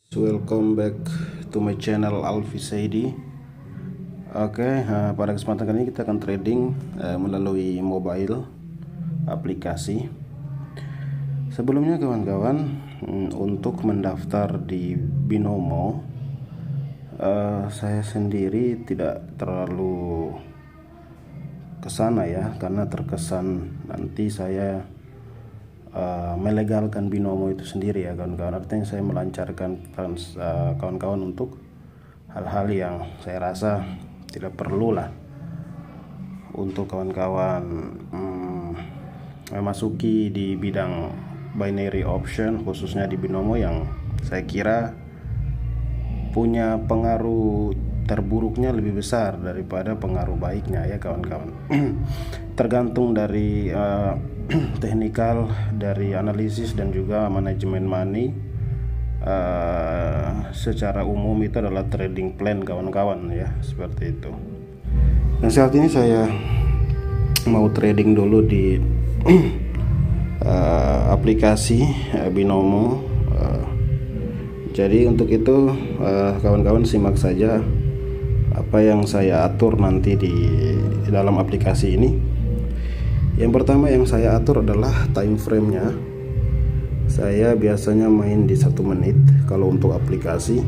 Welcome back to my channel Alfi Saidi. Pada kesempatan kali ini kita akan trading melalui mobile aplikasi. Sebelumnya kawan-kawan, untuk mendaftar di Binomo, saya sendiri tidak terlalu kesana ya, karena terkesan nanti saya melegalkan Binomo itu sendiri ya kawan-kawan. Artinya saya melancarkan kawan-kawan untuk hal-hal yang saya rasa tidak perlu lah untuk kawan-kawan memasuki di bidang binary option, khususnya di Binomo, yang saya kira punya pengaruh terburuknya lebih besar daripada pengaruh baiknya ya kawan-kawan. Tergantung dari teknikal, dari analisis dan juga manajemen money. Secara umum itu adalah trading plan kawan-kawan ya, seperti itu. Dan saat ini saya mau trading dulu di aplikasi Binomo. Jadi untuk itu kawan-kawan simak saja apa yang saya atur nanti di dalam aplikasi ini. Yang pertama yang saya atur adalah time frame-nya. Saya biasanya main di 1 menit kalau untuk aplikasi.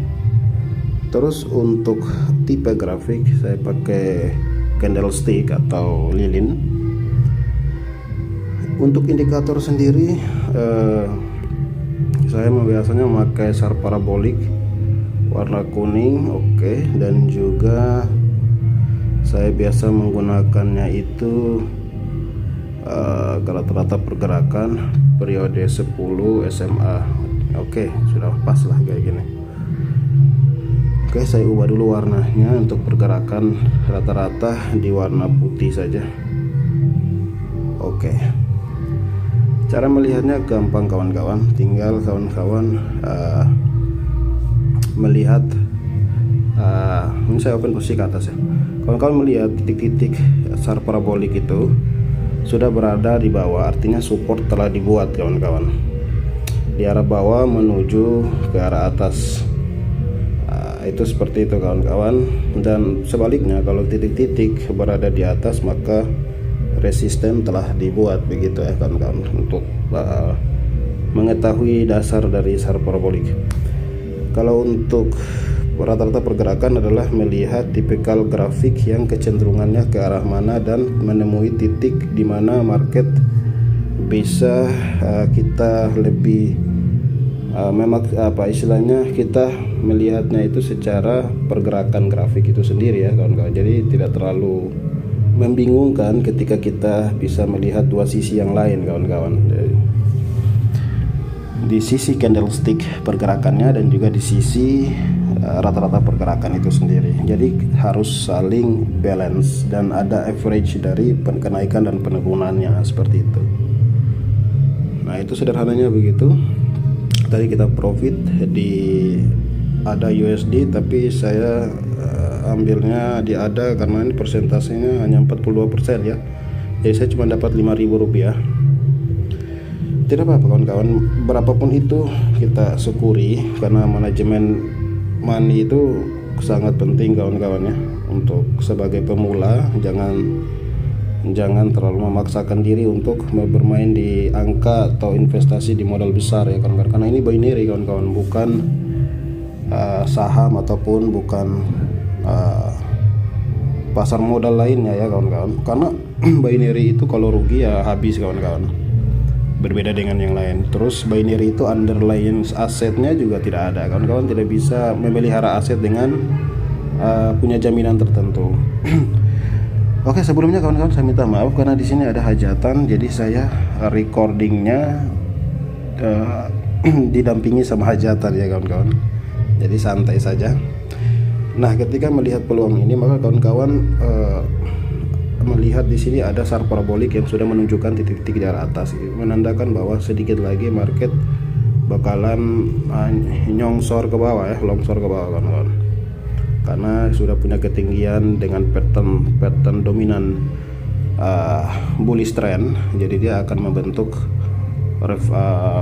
Terus untuk tipe grafik saya pakai candlestick atau lilin. Untuk indikator sendiri saya biasanya memakai SAR parabolik warna kuning, dan juga saya biasa menggunakannya itu rata-rata pergerakan periode 10 SMA. Sudah pas lah kayak gini. Saya ubah dulu warnanya untuk pergerakan rata-rata di warna putih saja. Cara melihatnya gampang kawan-kawan, tinggal kawan-kawan melihat ini saya open posisi ke atas ya. Kawan-kawan melihat titik-titik SAR parabolik itu sudah berada di bawah, artinya support telah dibuat kawan-kawan di arah bawah menuju ke arah atas. Itu seperti itu kawan-kawan. Dan sebaliknya, kalau titik-titik berada di atas maka resisten telah dibuat, begitu ya kawan-kawan, untuk mengetahui dasar dari SAR parabolik. Kalau untuk rata-rata pergerakan adalah melihat tipikal grafik yang kecenderungannya ke arah mana dan menemui titik di mana market bisa kita lebih istilahnya kita melihatnya itu secara pergerakan grafik itu sendiri ya kawan-kawan. Jadi tidak terlalu membingungkan ketika kita bisa melihat dua sisi yang lain kawan-kawan, di sisi candlestick pergerakannya dan juga di sisi rata-rata pergerakan itu sendiri. Jadi harus saling balance dan ada average dari kenaikan dan penurunannya, seperti itu. Nah, itu sederhananya begitu. Tadi kita profit di ada USD, tapi saya ambilnya di ada karena ini persentasenya hanya 42% ya. Jadi saya cuma dapat Rp5.000. Tidak apa-apa kawan-kawan, berapapun itu kita syukuri, karena manajemen money itu sangat penting kawan-kawan ya. Untuk sebagai pemula jangan terlalu memaksakan diri untuk bermain di angka atau investasi di modal besar ya kawan-kawan, karena ini binary kawan-kawan, bukan saham ataupun bukan pasar modal lainnya ya kawan-kawan. Karena binary itu kalau rugi ya habis kawan-kawan, berbeda dengan yang lain. Terus binary itu underlying asetnya juga tidak ada kawan-kawan, tidak bisa memelihara aset dengan punya jaminan tertentu. Sebelumnya kawan-kawan saya minta maaf karena di sini ada hajatan, jadi saya recordingnya didampingi sama hajatan ya kawan-kawan. Jadi santai saja. Nah, ketika melihat peluang ini maka kawan-kawan melihat di sini ada SAR parabolik yang sudah menunjukkan titik-titik di arah atas, menandakan bahwa sedikit lagi market bakalan nyongsor ke bawah ya, longsor ke bawah kawan-kawan. Karena sudah punya ketinggian dengan pattern dominan bullish trend, jadi dia akan membentuk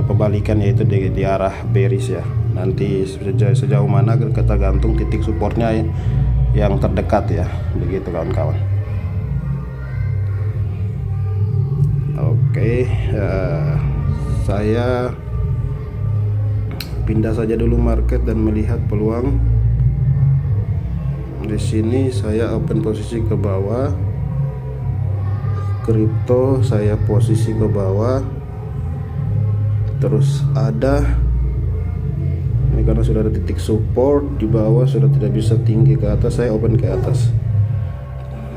pembalikan, yaitu di arah bearish ya. nanti sejauh mana kita gantung titik supportnya yang terdekat ya, begitu kawan-kawan. Oke, saya pindah saja dulu market dan melihat peluang. Di sini saya open posisi ke bawah, kripto saya posisi ke bawah, terus ada ini karena sudah ada titik support di bawah, sudah tidak bisa tinggi ke atas, saya open ke atas.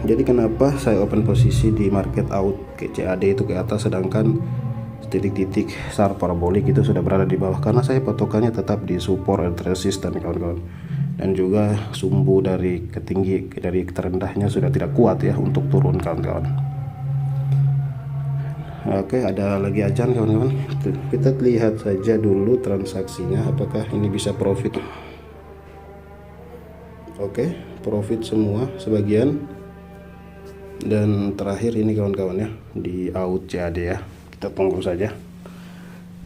Jadi kenapa saya open posisi di market out ke CAD itu ke atas, sedangkan titik-titik SAR parabolik itu sudah berada di bawah? Karena saya patokannya tetap di support and resistance kawan-kawan, dan juga sumbu dari terendahnya sudah tidak kuat ya untuk turun kawan-kawan. Oke, ada lagi ajan kawan-kawan. Kita lihat saja dulu transaksinya, apakah ini bisa profit. Oke, profit semua sebagian. Dan terakhir ini kawan-kawan ya, di out CAD ya, kita tunggu saja.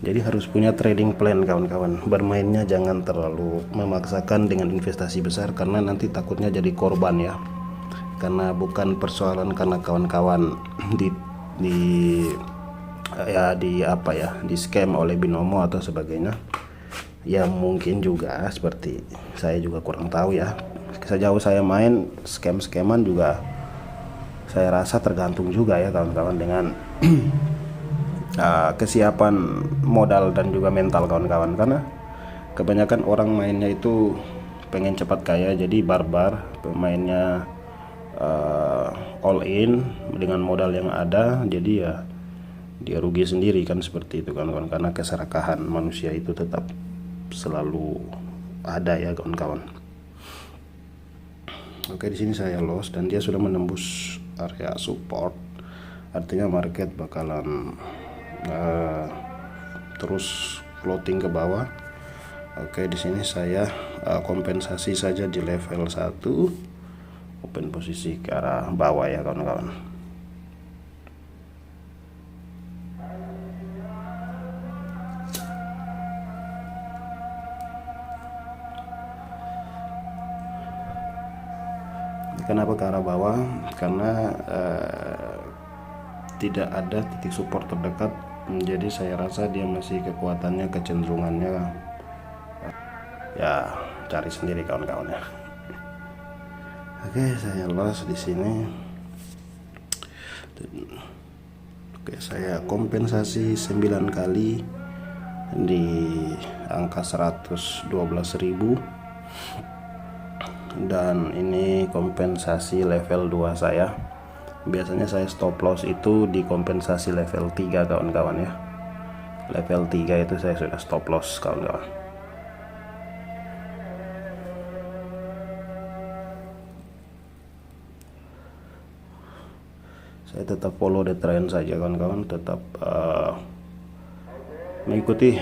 Jadi harus punya trading plan kawan-kawan. Bermainnya jangan terlalu memaksakan dengan investasi besar, karena nanti takutnya jadi korban ya. Karena bukan persoalan karena kawan-kawan di scam oleh binomo atau sebagainya. Ya mungkin juga seperti saya juga kurang tahu ya. Sejauh saya main scam-scaman juga saya rasa tergantung juga ya kawan-kawan dengan kesiapan modal dan juga mental kawan-kawan. Karena kebanyakan orang mainnya itu pengen cepat kaya, jadi barbar pemainnya, all in dengan modal yang ada, jadi ya dia rugi sendiri kan, seperti itu kawan-kawan. Karena keserakahan manusia itu tetap selalu ada ya kawan-kawan. Oke, di sini saya loss dan dia sudah menembus area support, artinya market bakalan terus floating ke bawah. Oke, di sini saya kompensasi saja di level 1, open posisi ke arah bawah ya kawan-kawan. Kenapa ke arah bawah? Karena tidak ada titik support terdekat, jadi saya rasa dia masih kekuatannya, kecenderungannya ya cari sendiri kawan-kawan ya. Oke, saya loss di sini. Oke, saya kompensasi 9 kali di angka 112.000. Dan ini kompensasi level 2 saya. Biasanya saya stop loss itu di kompensasi level 3 kawan-kawan ya. Level 3 itu saya sudah stop loss kawan-kawan. Saya tetap follow the trend saja kawan-kawan, tetap mengikuti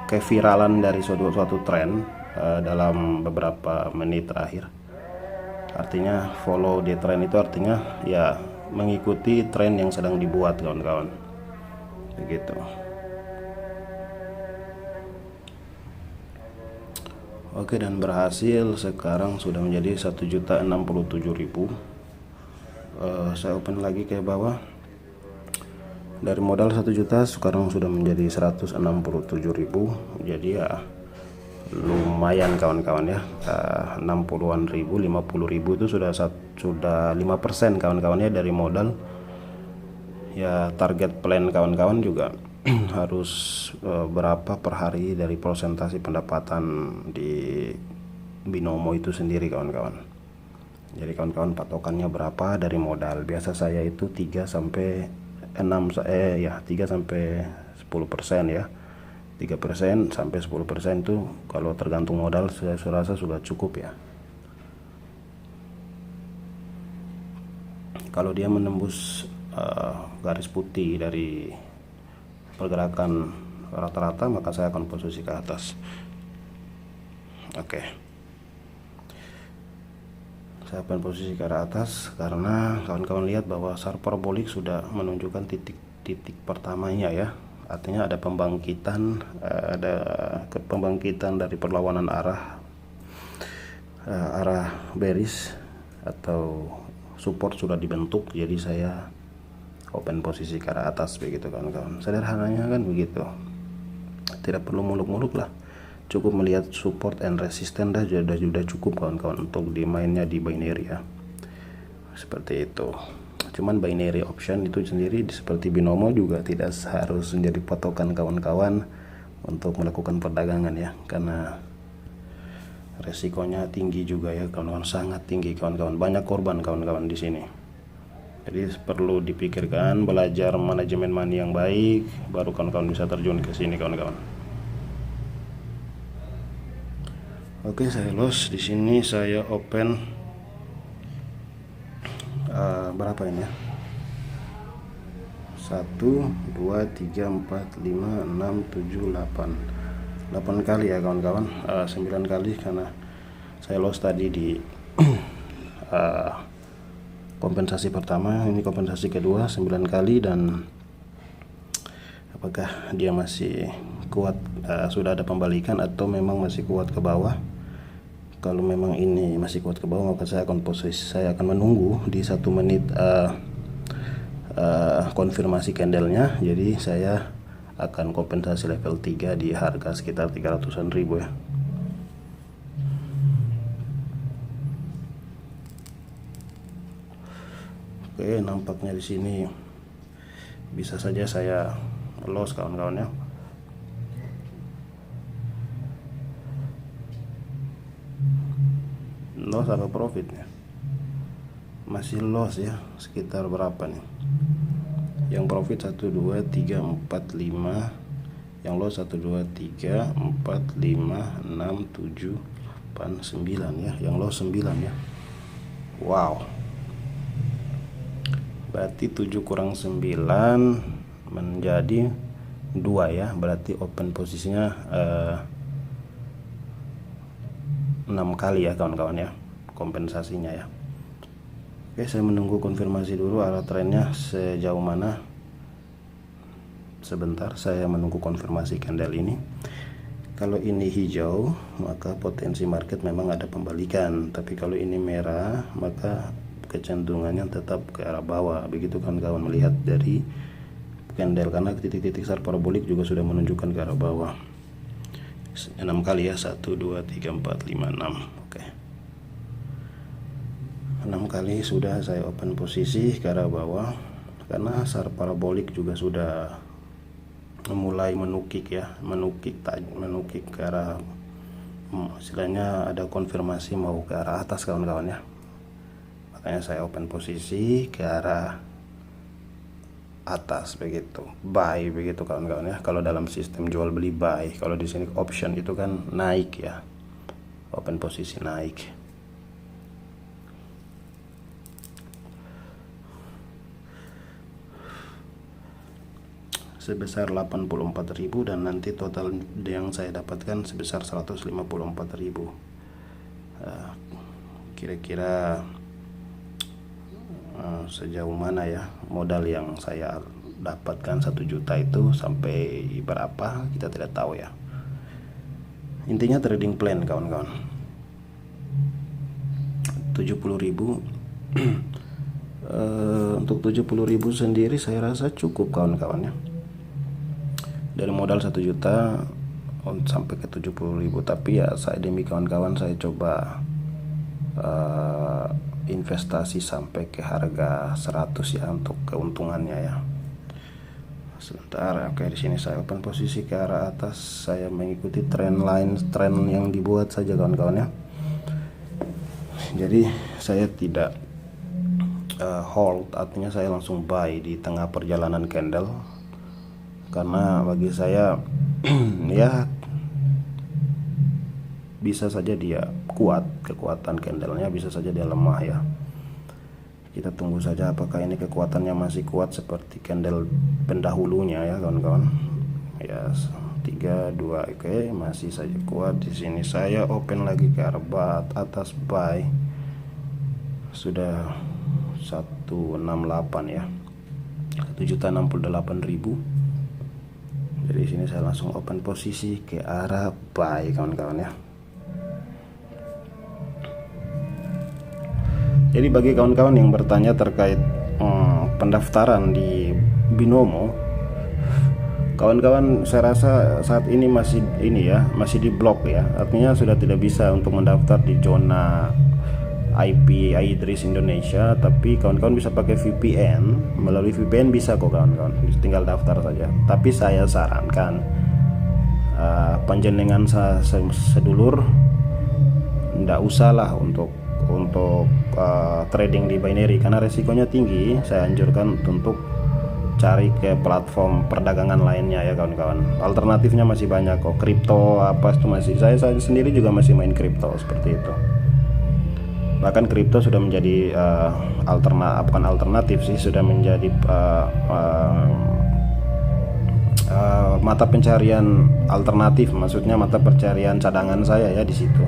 keviralan dari suatu tren dalam beberapa menit terakhir. Artinya follow the trend itu artinya ya mengikuti tren yang sedang dibuat kawan-kawan, begitu. Oke, dan berhasil. Sekarang sudah menjadi 1.067.000. Saya open lagi ke bawah. Dari modal 1 juta sekarang sudah menjadi 167.000. Jadi ya lumayan kawan-kawan ya, 60-an ribu, 50.000 itu sudah 5% kawan-kawan ya dari modal ya. Target plan kawan-kawan juga harus berapa per hari dari persentase pendapatan di binomo itu sendiri kawan-kawan. Jadi kawan-kawan patokannya berapa dari modal. Biasa saya itu 3 sampai 10% ya. 3% sampai 10% itu kalau tergantung modal, saya rasa sudah cukup ya. Kalau dia menembus garis putih dari pergerakan rata-rata, maka saya akan posisi ke atas. Oke, saya akan posisi ke arah atas karena kawan-kawan lihat bahwa SAR parabolik sudah menunjukkan titik pertamanya ya. artinya ada pembangkitan, pembangkitan dari perlawanan arah bearish atau support sudah dibentuk. Jadi saya open posisi ke arah atas begitu kawan-kawan. Sederhananya kan begitu, tidak perlu muluk-muluk lah, cukup melihat support and resistance sudah cukup kawan-kawan untuk dimainnya di binary ya, seperti itu. Cuman binary option itu sendiri seperti binomo juga tidak harus menjadi patokan kawan-kawan untuk melakukan perdagangan ya, karena resikonya tinggi juga ya kawan-kawan, sangat tinggi kawan-kawan, banyak korban kawan-kawan di sini. Jadi perlu dipikirkan, belajar manajemen money yang baik, baru kawan-kawan bisa terjun ke sini kawan-kawan. Oke, saya loss di sini, saya open berapa ini ya? 1 2 3 4 5 6 7 8 kali ya kawan-kawan, 9 kali karena saya loss tadi di kompensasi pertama, ini kompensasi kedua 9 kali. Dan apakah dia masih kuat, sudah ada pembalikan atau memang masih kuat ke bawah? Kalau memang ini masih kuat ke bawah, maka saya akan menunggu di 1 menit konfirmasi candlenya. Jadi saya akan kompensasi level 3 di harga sekitar 300-an ribu ya. Oke, nampaknya di sini bisa saja saya loss kawan-kawan ya. Loss apa profitnya? Masih loss ya, sekitar berapa nih? Yang profit 1 2 3 4 5, yang loss 1 2 3 4 5 6 7 8 9 ya, yang loss 9 ya. Wow, berarti 7 kurang 9 menjadi 2 ya, berarti open posisinya 6 kali ya kawan-kawan ya, kompensasinya ya. Oke, saya menunggu konfirmasi dulu arah trennya sejauh mana. Sebentar, saya menunggu konfirmasi candle ini. Kalau ini hijau, maka potensi market memang ada pembalikan, tapi kalau ini merah, maka kecenderungannya tetap ke arah bawah. Begitu kawan-kawan melihat dari candle, karena titik-titik SAR parabolik juga sudah menunjukkan ke arah bawah. 6 kali ya, 1 2 3 4 5 6. Oke, 6 kali sudah saya open posisi ke arah bawah, karena SAR parabolik juga sudah mulai menukik ya, menukik ke arah, istilahnya ada konfirmasi mau ke arah atas kawan-kawan ya. Makanya saya open posisi ke arah atas begitu, buy begitu kawan-kawan ya. Kalau dalam sistem jual beli buy, kalau di sini option itu kan naik ya, open posisi naik. Sebesar 84.000 dan nanti total yang saya dapatkan sebesar 154.000. Kira-kira sejauh mana ya modal yang saya dapatkan 1 juta itu, sampai berapa kita tidak tahu ya. Intinya trading plan kawan-kawan, 70.000. Untuk 70.000 sendiri saya rasa cukup kawan-kawan ya. Dari modal 1 juta sampai ke 70.000, tapi ya saya demi kawan-kawan saya coba investasi sampai ke harga 100 ya untuk keuntungannya ya. Sebentar, oke, di sini saya open posisi ke arah atas, saya mengikuti tren yang dibuat saja kawan-kawan ya. Jadi saya tidak hold, artinya saya langsung buy di tengah perjalanan candle. Karena bagi saya ya bisa saja dia kuat, kekuatan candlenya bisa saja dia lemah ya. Kita tunggu saja apakah ini kekuatannya masih kuat seperti candle pendahulunya ya kawan-kawan. Ya 3 2, oke, masih saja kuat. Di sini saya open lagi ke arah atas buy, sudah 168 ya, 1.068.000. Jadi sini saya langsung open posisi ke arah buy kawan-kawan ya. Jadi bagi kawan-kawan yang bertanya terkait pendaftaran di Binomo, kawan-kawan saya rasa saat ini masih di blok ya. Artinya sudah tidak bisa untuk mendaftar di zona IP iDRIS Indonesia, tapi kawan-kawan bisa pakai VPN. Melalui VPN bisa kok kawan-kawan, tinggal daftar saja. Tapi saya sarankan panjenengan sedulur ndak usah lah untuk trading di binary karena resikonya tinggi. Saya anjurkan untuk cari ke platform perdagangan lainnya ya kawan-kawan. Alternatifnya masih banyak kok, kripto apa itu masih. Saya sendiri juga masih main kripto seperti itu. Bahkan kripto sudah menjadi bukan alternatif sih, sudah menjadi mata pencarian alternatif, maksudnya mata pencarian cadangan saya ya di situ.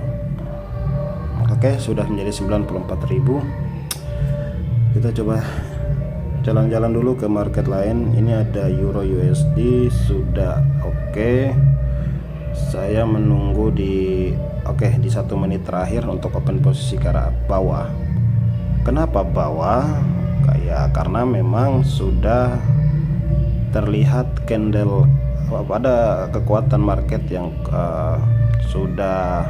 Oke, sudah menjadi 94.000. Kita coba jalan-jalan dulu ke market lain. Ini ada Euro USD sudah oke. Saya menunggu di 1 menit terakhir untuk open posisi ke arah bawah. Kenapa bawah? Karena memang sudah terlihat candle, ada kekuatan market yang sudah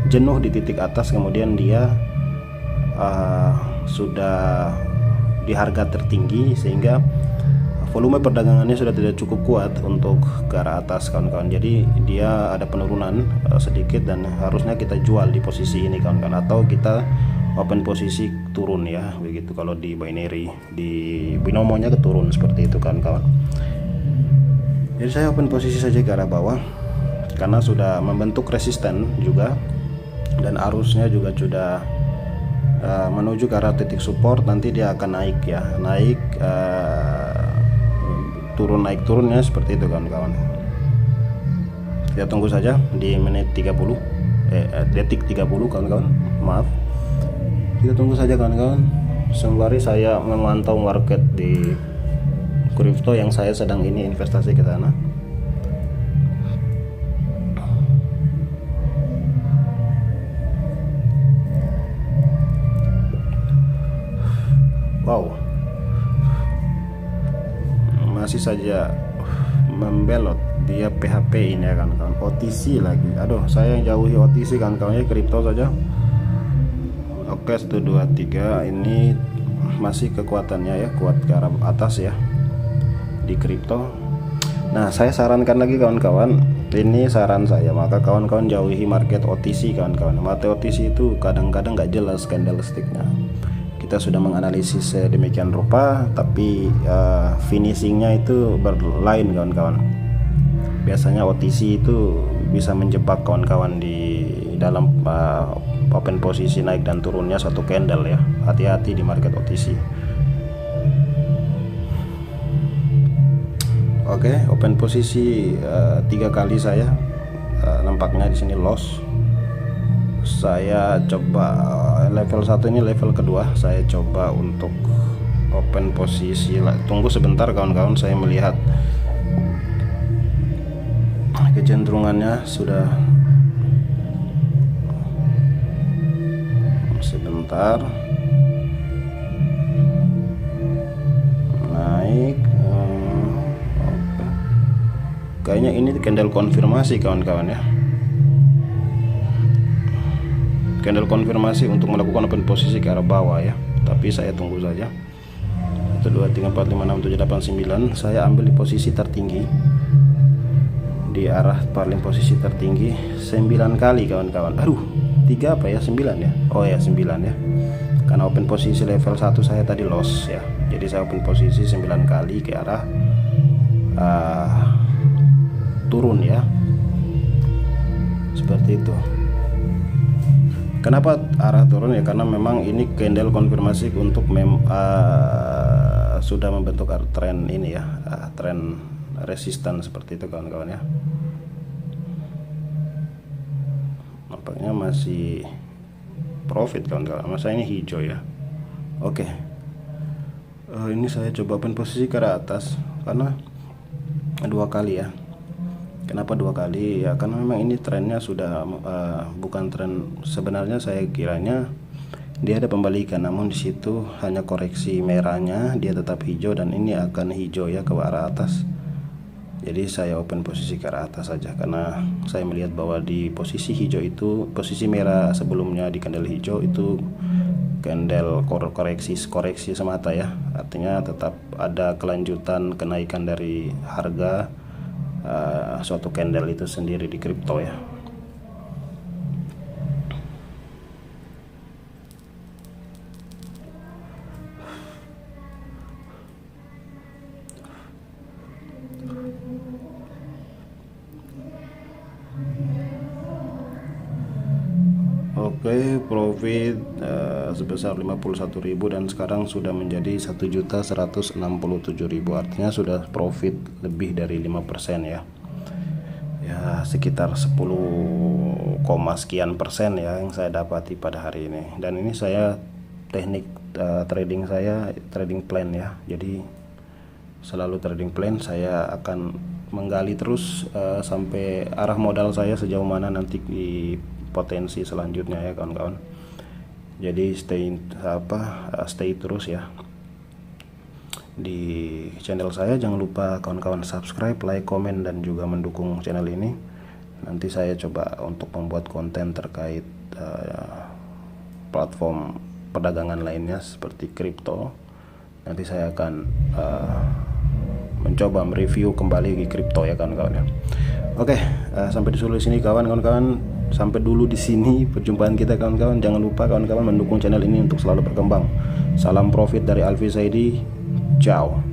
jenuh di titik atas, kemudian dia sudah di harga tertinggi sehingga volume perdagangannya sudah tidak cukup kuat untuk ke arah atas kawan-kawan. Jadi dia ada penurunan sedikit dan harusnya kita jual di posisi ini kawan-kawan, atau kita open posisi turun ya begitu. Kalau di binary, di binomonya keturun seperti itu kawan-kawan. Jadi saya open posisi saja ke arah bawah karena sudah membentuk resisten juga, dan arusnya juga sudah menuju ke arah titik support. Nanti dia akan naik ya, turun naik turunnya seperti itu kawan-kawan. Kita tunggu saja di menit 30 detik 30 kawan-kawan, maaf. Kita tunggu saja kawan-kawan sembari saya memantau market di kripto yang saya sedang ini investasi ke sana. Wow, masih saja membelot dia PHP ini ya kawan-kawan. OTC lagi, aduh saya jauhi OTC kawan-kawannya, kripto saja. Oke, 1 2 3 ini masih kekuatannya ya, kuat ke arah atas ya di kripto. Nah, saya sarankan lagi kawan-kawan, ini saran saya, maka kawan-kawan jauhi market OTC kawan-kawan. Market OTC itu kadang-kadang nggak jelas candlesticknya. Kita sudah menganalisis demikian rupa, tapi finishingnya itu berlain kawan-kawan. Biasanya OTC itu bisa menjebak kawan-kawan di dalam open posisi naik dan turunnya satu candle ya. Hati-hati di market OTC. Oke, open posisi 3 kali saya nampaknya di sini loss. Saya coba level 1 ini, level kedua saya coba untuk open posisi. Tunggu sebentar kawan-kawan, saya melihat kecenderungannya sudah. Sebentar, naik. Kayaknya ini candle konfirmasi kawan-kawan ya, candle konfirmasi untuk melakukan open posisi ke arah bawah ya. Tapi saya tunggu saja. 1 2 3 4 5 6 7 8 9. Saya ambil di posisi tertinggi, di arah paling posisi tertinggi 9 kali kawan-kawan. Aduh, 3 apa ya, 9 ya. Oh ya 9 ya, karena open posisi level 1 saya tadi loss ya. Jadi saya open posisi 9 kali ke arah turun ya, seperti itu. Kenapa arah turun ya, karena memang ini candle konfirmasi untuk sudah membentuk tren ini ya, tren resisten seperti itu kawan-kawan ya. Nampaknya masih profit kawan-kawan, masa ini hijau ya. Oke, ini saya coba open posisi ke arah atas karena 2 kali ya. Kenapa 2 kali? Ya karena memang ini trennya sudah bukan tren. Sebenarnya saya kiranya dia ada pembalikan, namun di situ hanya koreksi merahnya, dia tetap hijau dan ini akan hijau ya ke arah atas. Jadi saya open posisi ke arah atas saja karena saya melihat bahwa di posisi hijau itu, posisi merah sebelumnya di candle hijau itu candle koreksi semata ya. Artinya tetap ada kelanjutan kenaikan dari harga suatu candle itu sendiri di kripto ya. Oke, profit sebesar 51.000 dan sekarang sudah menjadi 1.167.000. Artinya sudah profit lebih dari 5% ya. Ya, sekitar 10, sekian persen ya yang saya dapati pada hari ini. Dan ini saya teknik trading saya trading plan ya. Jadi selalu trading plan, saya akan menggali terus sampai arah modal saya sejauh mana nanti di potensi selanjutnya ya kawan-kawan. Jadi stay terus ya di channel saya. Jangan lupa kawan-kawan subscribe, like, komen dan juga mendukung channel ini. Nanti saya coba untuk membuat konten terkait platform perdagangan lainnya seperti kripto. Nanti saya akan mencoba mereview kembali di kripto ya kawan-kawan ya. Oke, sampai di sini kawan-kawan. Sampai dulu di sini perjumpaan kita kawan-kawan. Jangan lupa kawan-kawan mendukung channel ini untuk selalu berkembang. Salam profit dari Alfi Saidi. Ciao.